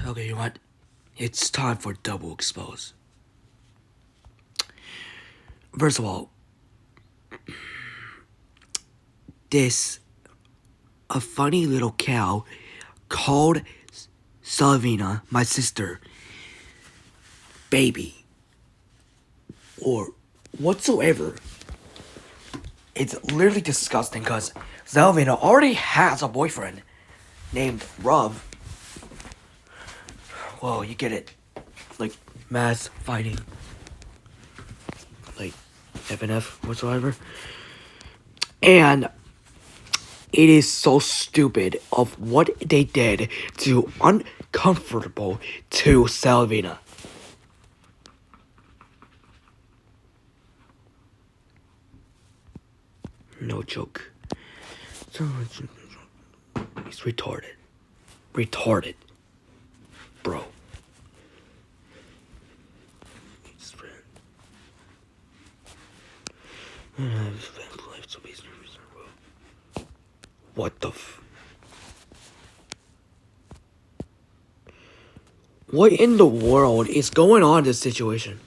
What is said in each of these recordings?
Okay, you know what? It's time for double expose. First of all, this a funny little cow called Salvina, my sister, baby, or whatsoever. It's literally disgusting because Salvina already has a boyfriend named Rob. Well, you get it. Like, mass fighting. Like, FNF whatsoever. And it is so stupid of what they did to uncomfortable to Salvina. No joke. He's retarded. Retarded. Bro. What the What in the world is going on in this situation?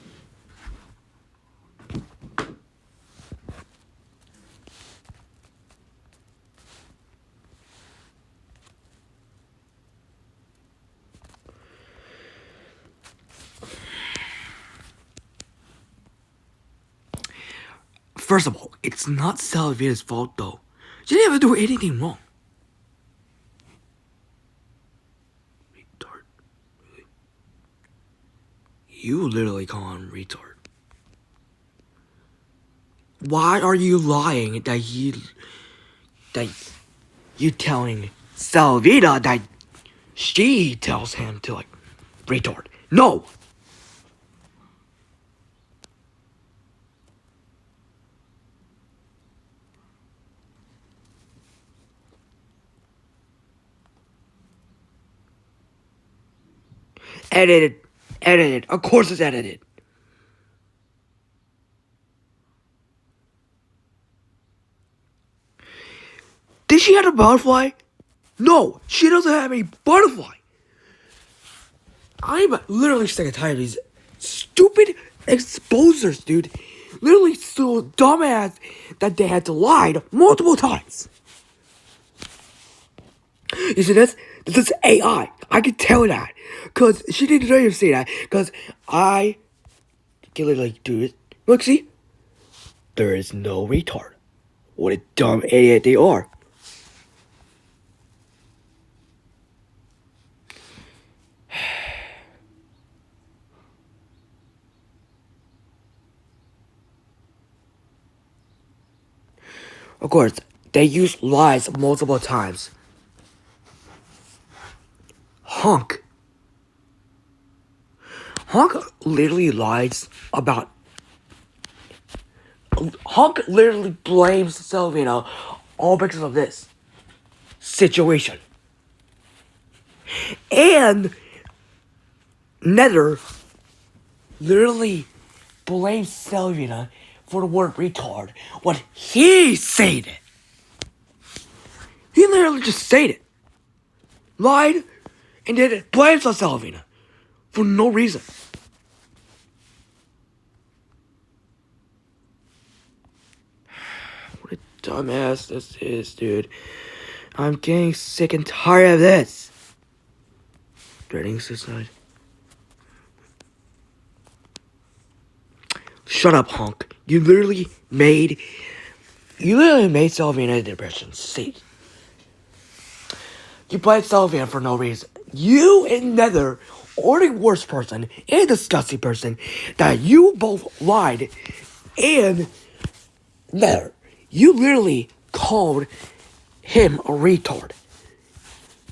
First of all, it's not Salvina's fault though. She didn't even do anything wrong. Retard. You literally call him retard. Why are you lying that you telling Salvina that she tells him to like retard? No. Edited. Edited. Of course it's edited. Did she have a butterfly? No, she doesn't have a butterfly. I'm literally sick and tired of these stupid exposers, dude. Literally so dumbass that they had to lie multiple times. You see this? This is AI. I can tell that. Because she didn't even say that. Because I can literally do it. Look, see? There is no retard. What a dumb idiot they are. Of course, they use lies multiple times. Honk. Honk literally lies about. Honk literally blames Salvina all because of this situation. And Nether literally blames Salvina for the word retard when he said it. He literally just said it. Lied and did it. Blames on Salvina for no reason. What a dumbass this is, dude. I'm getting sick and tired of this. Dreading suicide. Shut up, Honk. You literally made Salvina a depression state. You blamed Salvina for no reason. You and Nether are the worst person and disgusting person that you both lied. And Nether, you literally called him a retard.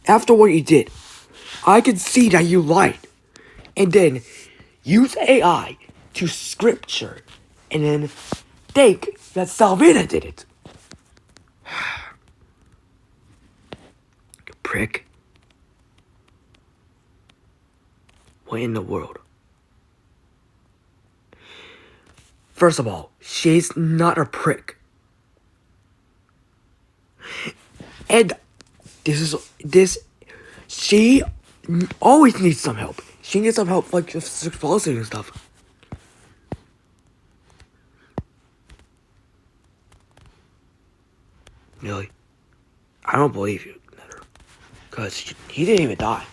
After what you did, I can see that you lied. And then use AI to scripture and then think that Salvina did it. Prick. What in the world? First of all, she's not a prick. And she always needs some help. She needs some help, like, just explosive and stuff. Really? I don't believe you, Nether. Because he didn't even die.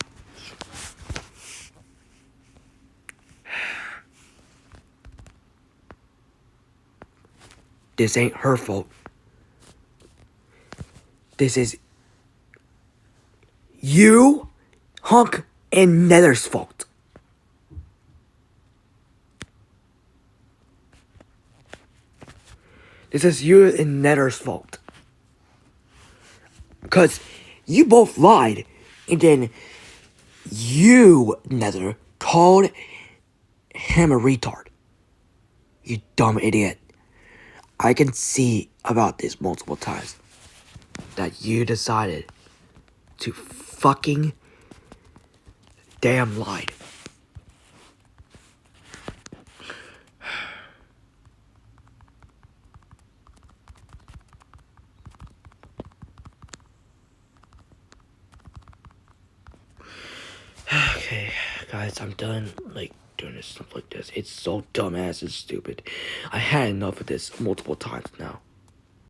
This ain't her fault. This is you, HONK, and Nether's fault. This is you and Nether's fault. Because you both lied, and then you, Nether, called him a retard. You dumb idiot. I can see about this multiple times. That you decided to fucking damn lied. Okay, guys, I'm done, like, doing this stuff like this. It's so dumbass and stupid. I had enough of this multiple times now.